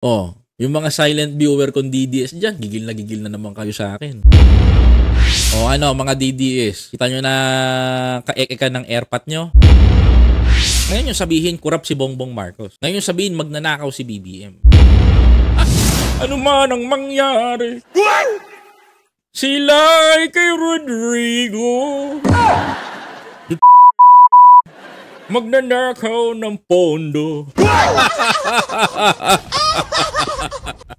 Oh, yung mga silent viewer kong DDS dyan, gigil na naman kayo sa akin. Oh, ano, mga DDS, kita nyo na kaek-ekan ng airpot nyo? Ngayon yung sabihin, kurap si Bongbong Marcos. Ngayon yung sabihin, magnanakaw si BBM. Ano man ang mangyari, sila'y kay Rodrigo. Magnanakaw ng pondo.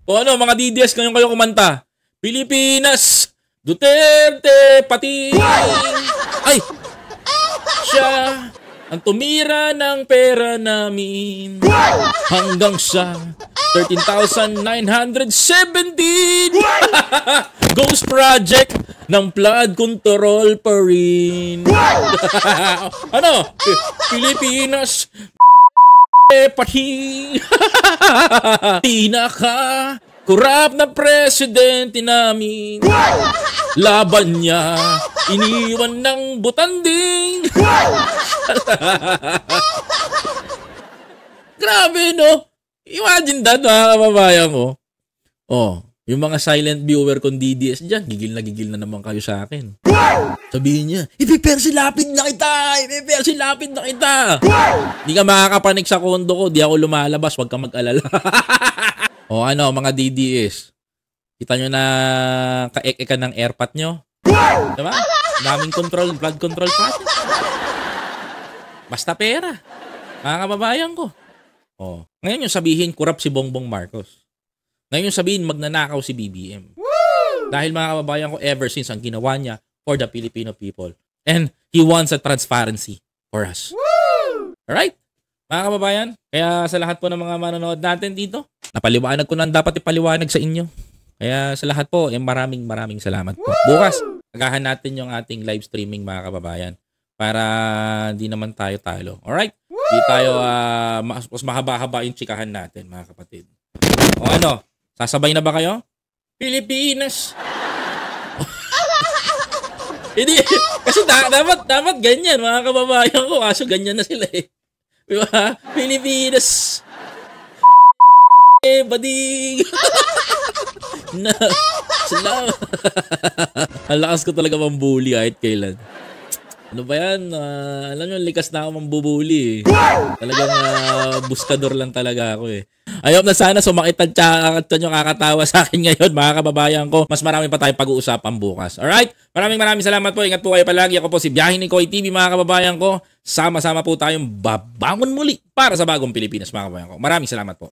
O ano, mga DDS, ngayon kayo kumanta. Pilipinas, Duterte, pati. Ay! Siya ang tumira ng pera namin hanggang sa 13,917. Ghost Project ng flood control pa rin. Ano? Pilipinas, pati. Pinaka kurap na presidente namin. Laban niya, iniwan ng butanding. Grabe, no? Imagine that, mga kababayan ko. Oh, yung mga silent viewer kong DDS dyan, gigil na naman kayo sa akin. Sabihin niya, ipipersilapid na kita! Ipipersilapid na kita! Hindi ka makakapanik sa kondo ko, di ako lumalabas, huwag ka mag-alala. O ano, mga DDS, kita nyo na kaek-ekan ng airpot nyo? Diba? Daming control, blood control pattern. Basta pera. Mga kababayan ko. Oh. Ngayon yung sabihin, kurap si Bongbong Marcos. Ngayon yung sabihin, magnanakaw si BBM. Dahil mga kababayan ko, ever since ang ginawa niya for the Filipino people. And he wants a transparency for us. Alright? Mga kababayan, kaya sa lahat po ng mga manonood natin dito, napaliwanag ko na dapat ipaliwanag sa inyo. Kaya sa lahat po, maraming salamat po. Bukas, agahan natin yung ating live streaming, mga kababayan, para di naman tayo talo. Alright? Di tayo, mas mahaba-haba yung chikahan natin, mga kapatid. O ano, sasabay na ba kayo? Pilipinas! Hindi, kasi dapat ganyan, mga kababayan ko. Kaso ganyan na sila eh. Diba? Pilipinas! Bading! Na, salamat. Ang lakas ko talaga mambuli kahit kailan. Ano ba yan? Alam nyo, likas na ako mambubuli eh. Talagang buskador lang talaga ako eh. I hope na sana sumakit at nyo kakatawa sa akin ngayon, mga kababayan ko. Mas marami pa tayong pag-uusapan bukas. Alright? Maraming salamat po. Ingat po kayo palagi. Ako po si Biyahe ni Koy TV, mga kababayan ko. Sama-sama po tayong babangon muli para sa bagong Pilipinas, mga kababayan ko. Maraming salamat po.